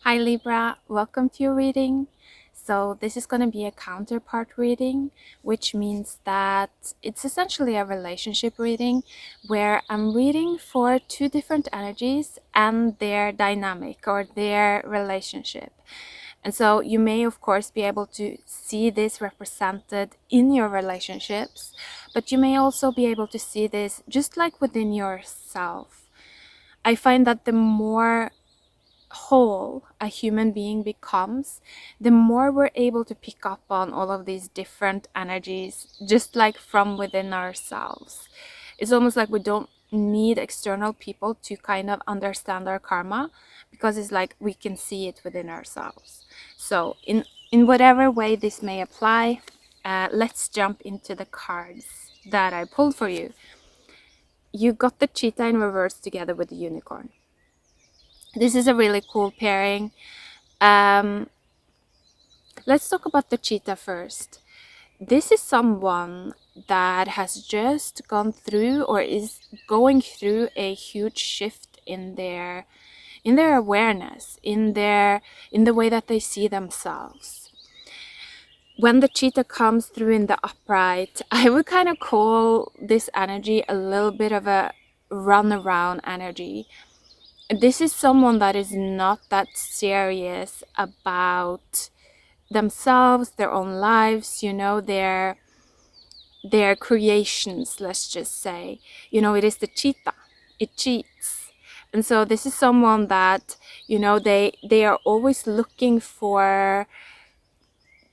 Hi Libra, welcome to your reading. So this is going to be a counterpart reading, which means that it's essentially a relationship reading where I'm reading for two different energies and their dynamic or their relationship. And so you may of course be able to see this represented in your relationships, but you may also be able to see this just like within yourself. I find that the more whole a human being becomes, the more we're able to pick up on all of these different energies, just like from within ourselves. It's almost like we don't need external people to kind of understand our karma, because it's like we can see it within ourselves. So in whatever way this may apply, let's jump into the cards that I pulled for you. You got the cheetah in reverse together with the unicorn. This is a really cool pairing. Let's talk about the cheetah first. This is someone that has just gone through or is going through a huge shift in their awareness, in the way that they see themselves. When the cheetah comes through in the upright, I would kind of call this energy a little bit of a runaround energy. This is someone that is not that serious about themselves, their own lives, their creations, let's just say. It is the cheetah. It cheats. And so this is someone that, they are always looking for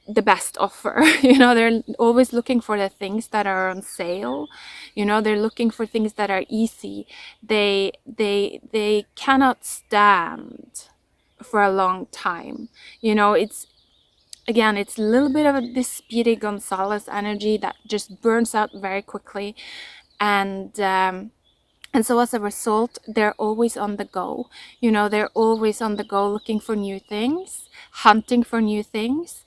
the best offer. They're always looking for the things that are on sale. They're looking for things that are easy. They cannot stand for a long time. It's a little bit of this Speedy Gonzalez energy that just burns out very quickly, and so as a result, they're always on the go. They're always on the go, looking for new things, hunting for new things,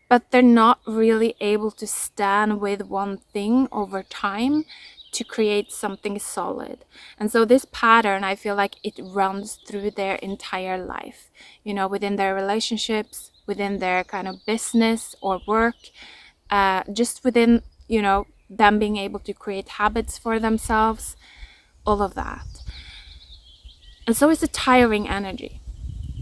but they're not really able to stand with one thing over time to create something solid. And so this pattern, I feel like it runs through their entire life, within their relationships, within their kind of business or work, just within, them being able to create habits for themselves, all of that. And so it's a tiring energy.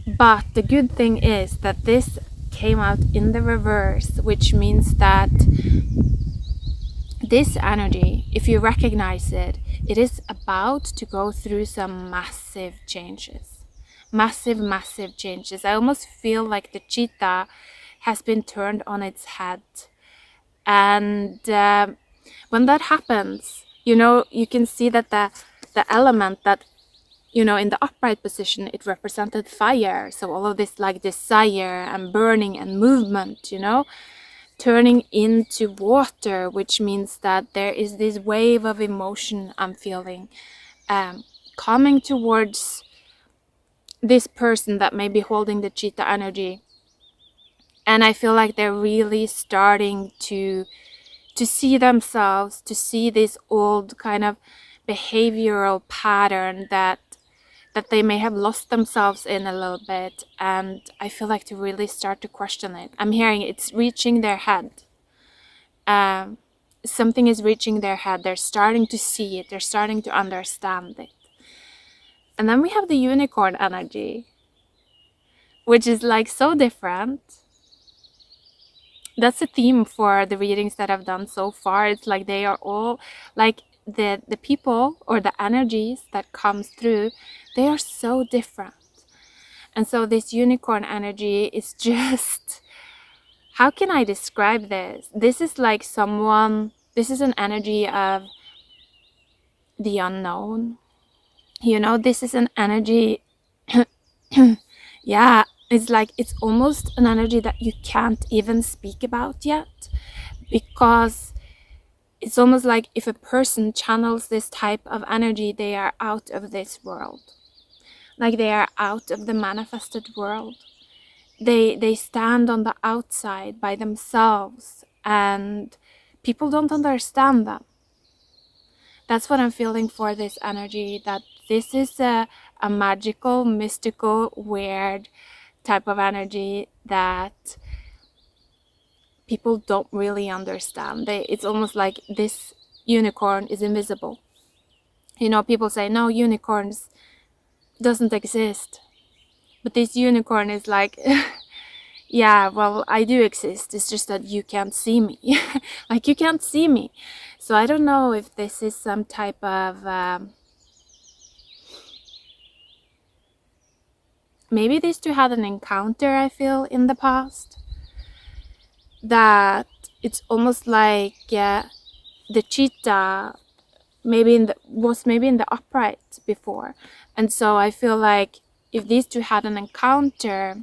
But the good thing is that this came out in the reverse, which means that this energy, if you recognize it, it is about to go through some massive changes. Massive changes. I almost feel like the cheetah has been turned on its head. And when that happens, you can see that the element that, in the upright position, it represented fire. So all of this like desire and burning and movement, turning into water, which means that there is this wave of emotion I'm feeling coming towards this person that may be holding the cheetah energy. And I feel like they're really starting to see themselves, to see this old kind of behavioral pattern that they may have lost themselves in a little bit, and I feel like to really start to question it. I'm hearing it's reaching their head. Something is reaching their head. They're starting to see it. They're starting to understand it. And then we have the unicorn energy, which is like so different. That's a theme for the readings that I've done so far. It's like they are all like the people or the energies that comes through, they are so different. And so this unicorn energy is just, how can I describe this? This is like this is an energy of the unknown. This is an energy, yeah, it's like, it's almost an energy that you can't even speak about yet, because it's almost like if a person channels this type of energy, they are out of this world. Like they are out of the manifested world. They stand on the outside by themselves, and people don't understand them. That's what I'm feeling for this energy, that this is a a magical, mystical, weird type of energy that people don't really understand. It's almost like this unicorn is invisible. You know, people say, no, unicorns doesn't exist. But this unicorn is like, yeah, well, I do exist. It's just that you can't see me. Like, you can't see me. So I don't know if this is some type of... maybe these two had an encounter, I feel, in the past. That it's almost like the cheetah was maybe in the upright before. And so I feel like if these two had an encounter,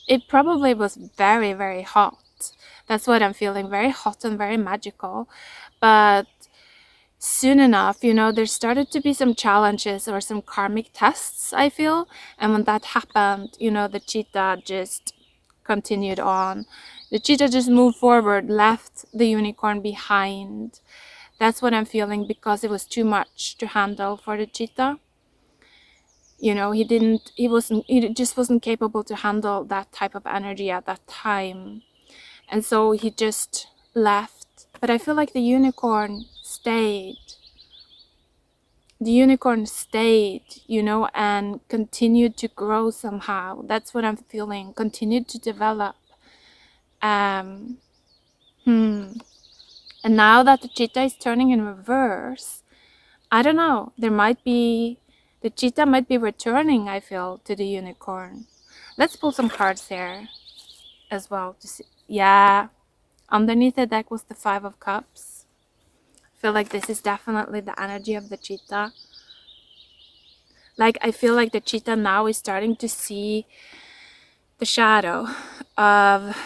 it probably was very, very hot. That's what I'm feeling, very hot and very magical. But soon enough, you know, there started to be some challenges or some karmic tests, I feel. And when that happened, you know, the cheetah just continued on. The cheetah just moved forward, left the unicorn behind. That's what I'm feeling, because it was too much to handle for the cheetah. You know, he just wasn't capable to handle that type of energy at that time. And so he just left. But I feel like the unicorn stayed. The unicorn stayed, you know, and continued to grow somehow. That's what I'm feeling. Continued to develop. And now that the cheetah is turning in reverse, I don't know. The cheetah might be returning, I feel, to the unicorn. Let's pull some cards here as well to see. Yeah, underneath the deck was the Five of Cups. I feel like this is definitely the energy of the cheetah. Like, I feel like the cheetah now is starting to see the shadow of,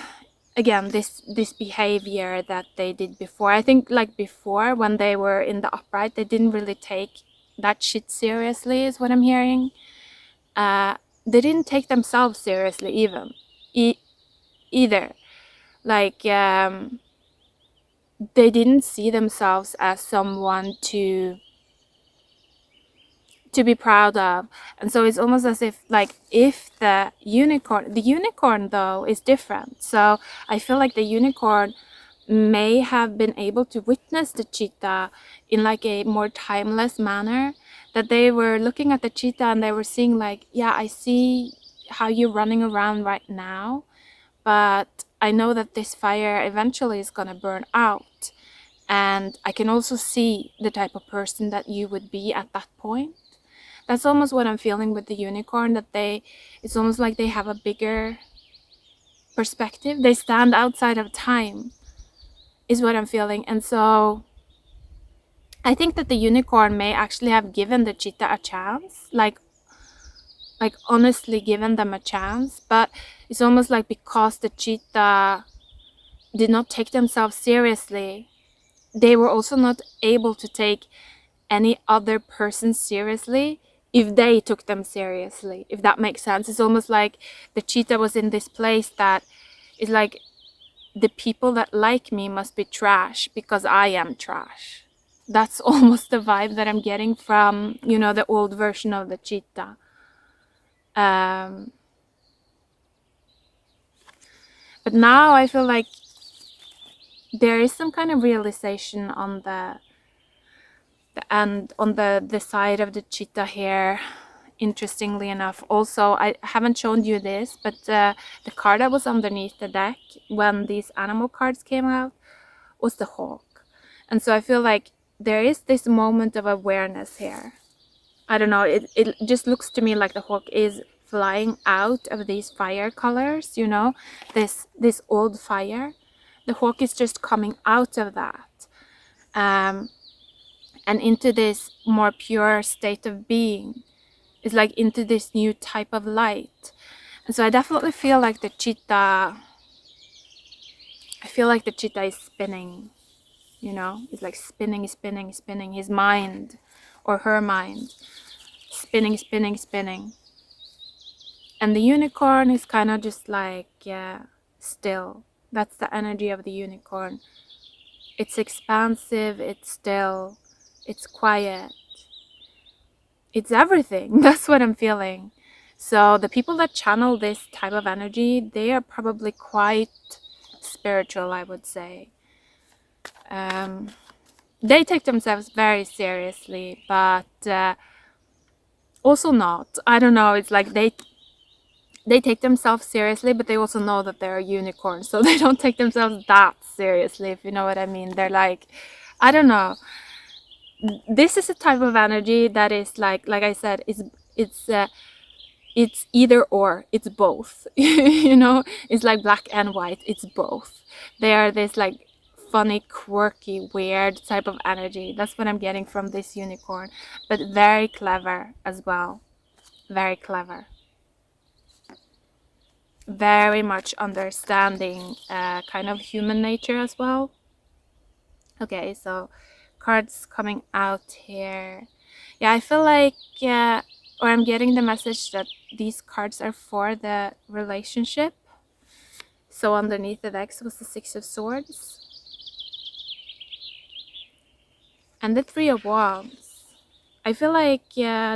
again, this behavior that they did before. I think, like, before, when they were in the upright, they didn't really take that shit seriously, is what I'm hearing. They didn't take themselves seriously either. Like, they didn't see themselves as someone to be proud of. And so it's almost as if, like, if the unicorn though is different. So I feel like the unicorn may have been able to witness the cheetah in like a more timeless manner, that they were looking at the cheetah and they were seeing, like, yeah, I see how you're running around right now, but I know that this fire eventually is gonna burn out, and I can also see the type of person that you would be at that point. That's almost what I'm feeling with the unicorn, that it's almost like they have a bigger perspective. They stand outside of time, is what I'm feeling. And so I think that the unicorn may actually have given the cheetah a chance, like honestly given them a chance. But it's almost like, because the cheetah did not take themselves seriously, they were also not able to take any other person seriously if they took them seriously, if that makes sense. It's almost like the cheetah was in this place that is like, the people that like me must be trash because I am trash. That's almost the vibe that I'm getting from, you know, the old version of the cheetah. But now I feel like there is some kind of realization on the side of the cheetah here. Interestingly enough, also, I haven't shown you this, but the card that was underneath the deck when these animal cards came out was the hawk. And so I feel like there is this moment of awareness here. I don't know, it just looks to me like the hawk is flying out of these fire colors, you know, this old fire. The hawk is just coming out of that. And into this more pure state of being. It's like into this new type of light. And so I definitely feel like the cheetah, is spinning, you know? It's like spinning, his mind or her mind. Spinning. And the unicorn is kind of just like, yeah, still. That's the energy of the unicorn. It's expansive, it's still, it's quiet. it's everything. That's what I'm feeling. So the people that channel this type of energy, they are probably quite spiritual, I would say. They take themselves very seriously, but also not. I don't know. It's like they take themselves seriously, but they also know that they're a unicorn, so they don't take themselves that seriously, if you know what I mean. They're like, I don't know. This is a type of energy that is like I said, it's either or, it's both. You know, it's like black and white, it's both. They are this like funny, quirky, weird type of energy. That's what I'm getting from this unicorn, but very clever as well. Very clever, very much understanding kind of human nature as well. Okay, so cards coming out here. Yeah, I feel like or I'm getting the message that these cards are for the relationship. So underneath the decks was the Six of Swords and the Three of Wands. I feel like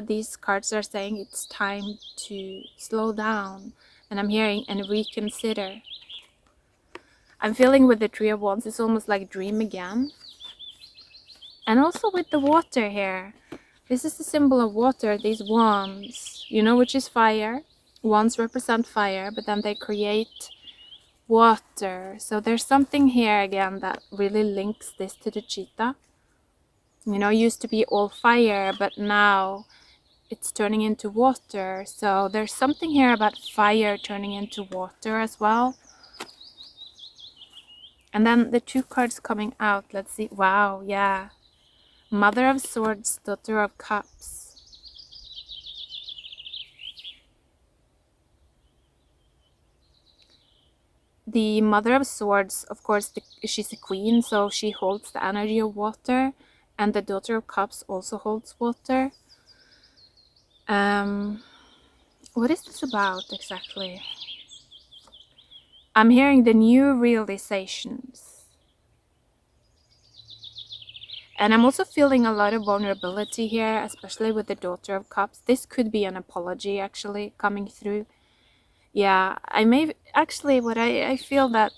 these cards are saying it's time to slow down, and I'm hearing and reconsider. I'm feeling with the Three of Wands, it's almost like dream again. And also with the water here. This is the symbol of water, these wands, you know, which is fire. Wands represent fire, but then they create water. So there's something here again that really links this to the cheetah. You know, used to be all fire, but now it's turning into water. So there's something here about fire turning into water as well. And then the two cards coming out, let's see. Wow, yeah. Mother of Swords, Daughter of Cups. The Mother of Swords, of course, she's a queen, so she holds the energy of water. And the Daughter of Cups also holds water. What is this about exactly? I'm hearing the new realizations. And I'm also feeling a lot of vulnerability here, especially with the Daughter of Cups. This could be an apology actually coming through. Yeah, I may actually, what I feel that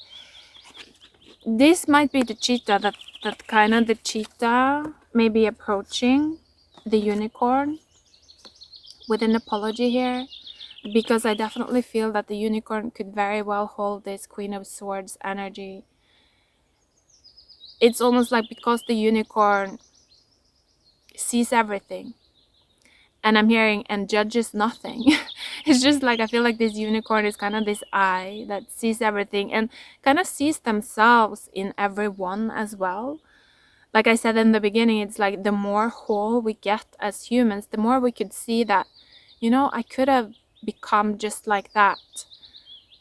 this might be the cheetah, that kind of the cheetah may be approaching the unicorn with an apology here, because I definitely feel that the unicorn could very well hold this Queen of Swords energy. It's almost like because the unicorn sees everything, and I'm hearing and judges nothing. It's just like I feel like this unicorn is kind of this eye that sees everything and kind of sees themselves in everyone as well. Like I said in the beginning, it's like the more whole we get as humans, the more we could see that, you know, I could have become just like that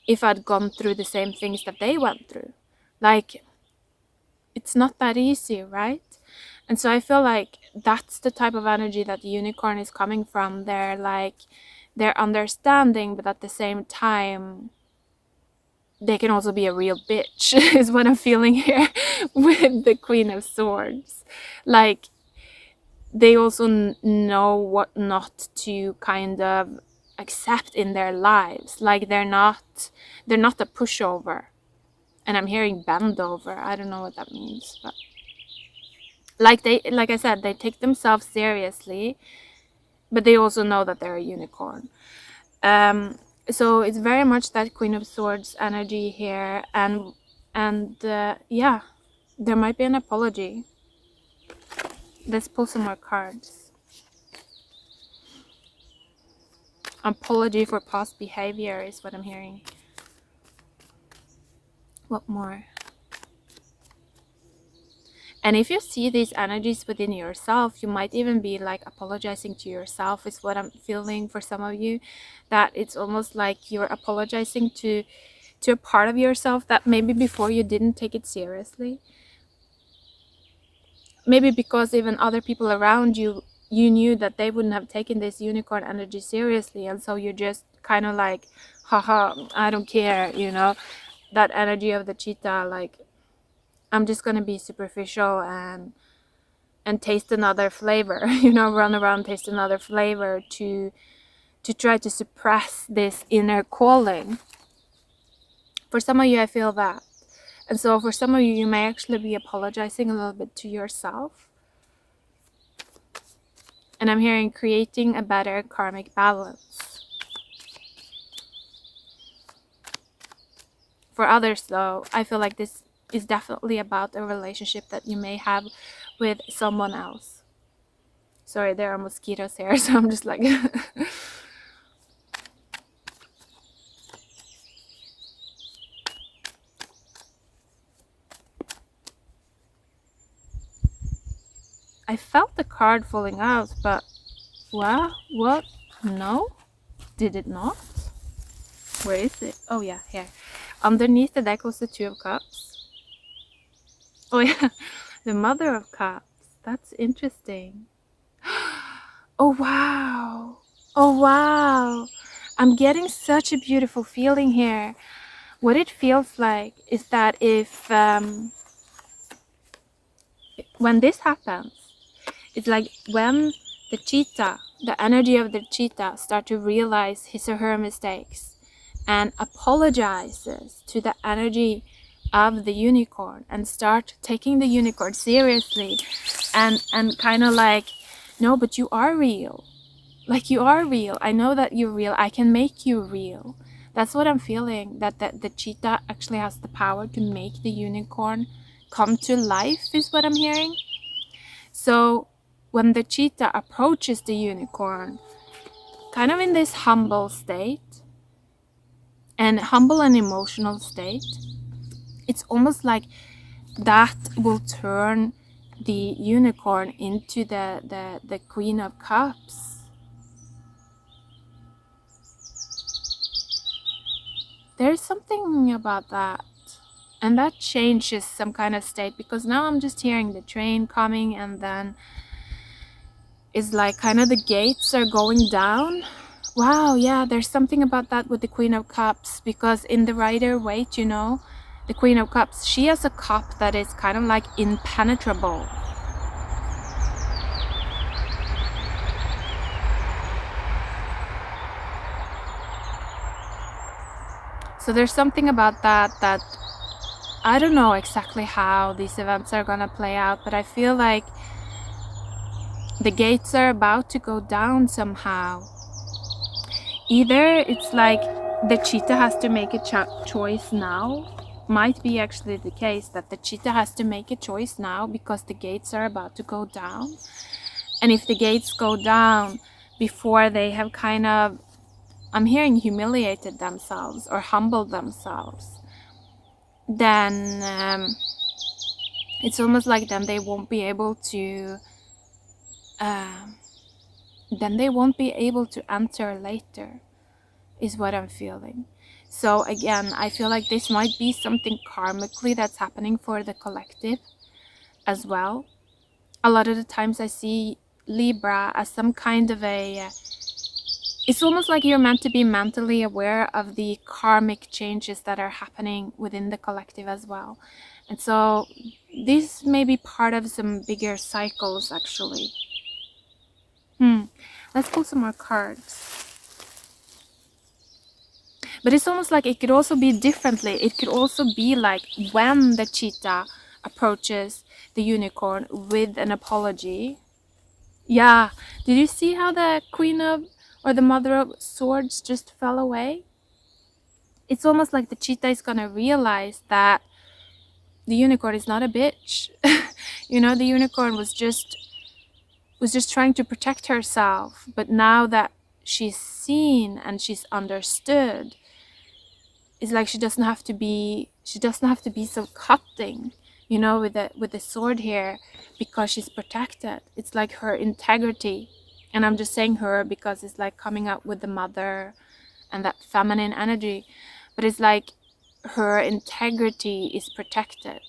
if I'd gone through the same things that they went through. Like, it's not that easy, right? And so I feel like that's the type of energy that the unicorn is coming from. They're like, they're understanding, but at the same time, they can also be a real bitch, is what I'm feeling here with the Queen of Swords. Like, they also know what not to kind of accept in their lives. Like, they're not a pushover. And I'm hearing bend over. I don't know what that means, but like I said, they take themselves seriously, but they also know that they're a unicorn. So it's very much that Queen of Swords energy here, and yeah, there might be an apology. Let's pull some more cards. Apology for past behavior is what I'm hearing. What more? And if you see these energies within yourself, you might even be like apologizing to yourself, is what I'm feeling for some of you. That it's almost like you're apologizing to a part of yourself that maybe before you didn't take it seriously. Maybe because even other people around you, you knew that they wouldn't have taken this unicorn energy seriously. And so you're just kind of like, haha, I don't care, you know, that energy of the cheetah, like, I'm just going to be superficial and and taste another flavor, you know, run around, taste another flavor to try to suppress this inner calling. For some of you, I feel that. And so for some of you, you may actually be apologizing a little bit to yourself. And I'm hearing creating a better karmic balance. For others, though, I feel like this is definitely about a relationship that you may have with someone else. Sorry, there are mosquitoes here, so I'm just like... I felt the card falling out, but wow, what? No? Did it not? Where is it? Oh yeah, here. Underneath the deck was the Two of Cups. Oh yeah, the Mother of Cups. That's interesting. Oh wow. Oh wow. I'm getting such a beautiful feeling here. What it feels like is that if when this happens, it's like when the cheetah, the energy of the cheetah, start to realize his or her mistakes and apologizes to the energy of the unicorn and start taking the unicorn seriously and kind of like, no, but you are real. Like, you are real. I know that you're real. I can make you real. That's what I'm feeling, that the cheetah actually has the power to make the unicorn come to life, is what I'm hearing. So when the cheetah approaches the unicorn, kind of in this humble state, and humble and emotional state, it's almost like that will turn the unicorn into the Queen of Cups. There's something about that. And that changes some kind of state, because now I'm just hearing the train coming, and then it's like kind of the gates are going down. Wow, yeah, there's something about that with the Queen of Cups, because in the Rider-Waite, you know, the Queen of Cups, she has a cup that is kind of like impenetrable. So there's something about that I don't know exactly how these events are gonna play out, but I feel like the gates are about to go down somehow. Either it's like the cheetah has to make a choice now. Might be actually the case that the cheetah has to make a choice now because the gates are about to go down. And if the gates go down before they have kind of, I'm hearing, humiliated themselves or humbled themselves, then it's almost like then they won't be able to enter later, is what I'm feeling. So again, I feel like this might be something karmically that's happening for the collective as well. A lot of the times I see Libra as some kind of a, it's almost like you're meant to be mentally aware of the karmic changes that are happening within the collective as well. And so this may be part of some bigger cycles, actually. Let's pull some more cards. But it's almost like it could also be differently. It could also be like when the cheetah approaches the unicorn with an apology. Yeah, did you see how the Queen of, or the Mother of Swords just fell away? It's almost like the cheetah is gonna realize that the unicorn is not a bitch. You know, the unicorn was just trying to protect herself, but now that she's seen and she's understood, it's like she doesn't have to be so cutting, you know, with the sword here, because she's protected. It's like her integrity, and I'm just saying her because it's like coming up with the mother and that feminine energy, but it's like her integrity is protected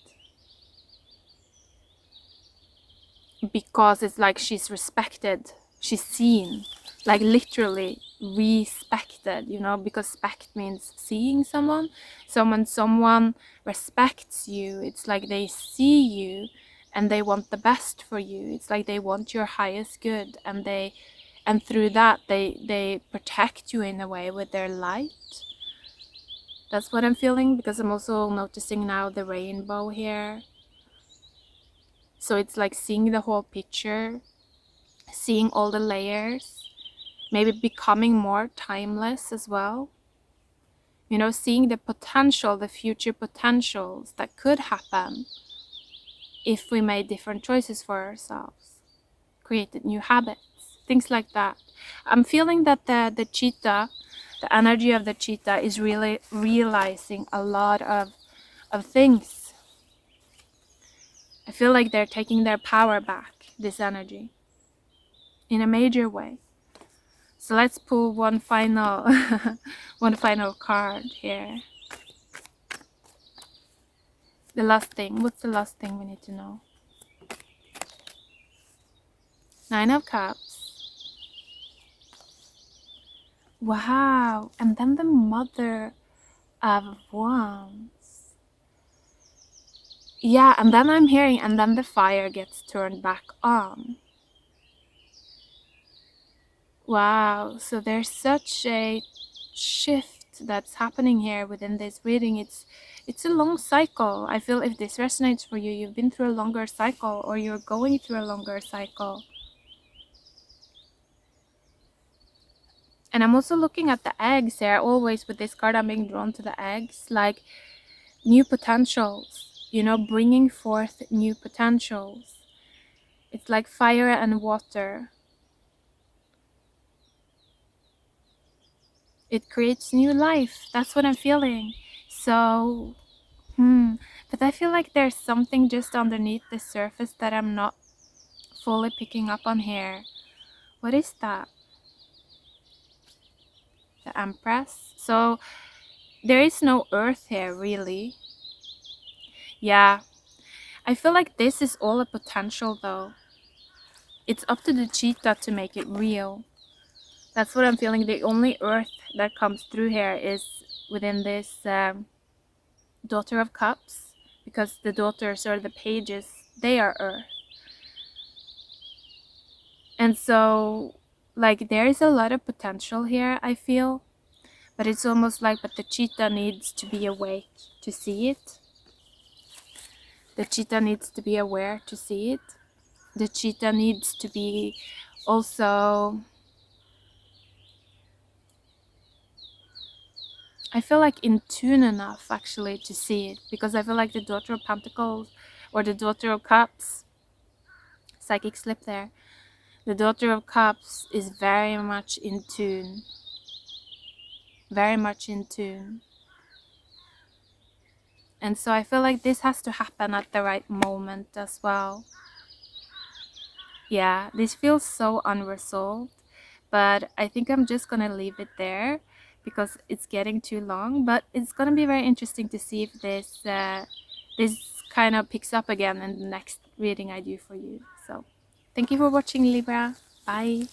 because it's like she's respected, she's seen, like literally respected, you know, because spect means seeing someone. So when someone respects you, it's like they see you and they want the best for you. It's like they want your highest good, and through that they protect you in a way with their light. That's what I'm feeling, because I'm also noticing now the rainbow here. So it's like seeing the whole picture, seeing all the layers, maybe becoming more timeless as well. You know, seeing the potential, the future potentials that could happen if we made different choices for ourselves, created new habits, things like that. I'm feeling that the cheetah, the energy of the cheetah is really realizing a lot of things. I feel like they're taking their power back, this energy, in a major way. So let's pull one final one final card here. The last thing. What's the last thing we need to know? 9 of Cups. Wow. And then the Mother of Wands. Yeah, and then I'm hearing, and then the fire gets turned back on. Wow. So there's such a shift that's happening here within this reading. It's a long cycle. I feel if this resonates for you, you've been through a longer cycle, or you're going through a longer cycle. And I'm also looking at the eggs here. Always with this card, I'm being drawn to the eggs, like new potentials, you know, bringing forth new potentials. It's like fire and water. It creates new life. That's what I'm feeling. So, but I feel like there's something just underneath the surface that I'm not fully picking up on here. What is that? The Empress. So there is no earth here, really. Yeah, I feel like this is all a potential, though. It's up to the cheetah to make it real. That's what I'm feeling. The only earth that comes through here is within this Daughter of Cups, because the daughters, or the pages, they are earth. And so, like, there is a lot of potential here, I feel. But it's almost like, but the cheetah needs to be awake to see it. The cheetah needs to be aware to see it. The cheetah needs to be also, I feel like, in tune enough actually to see it, because I feel like the Daughter of Pentacles, or the Daughter of Cups, psychic slip there, the Daughter of Cups is very much in tune. Very much in tune. And so I feel like this has to happen at the right moment as well. Yeah, this feels so unresolved, but I think I'm just gonna leave it there because it's getting too long. But it's gonna be very interesting to see if this kind of picks up again in the next reading I do for you. So thank you for watching, Libra. Bye.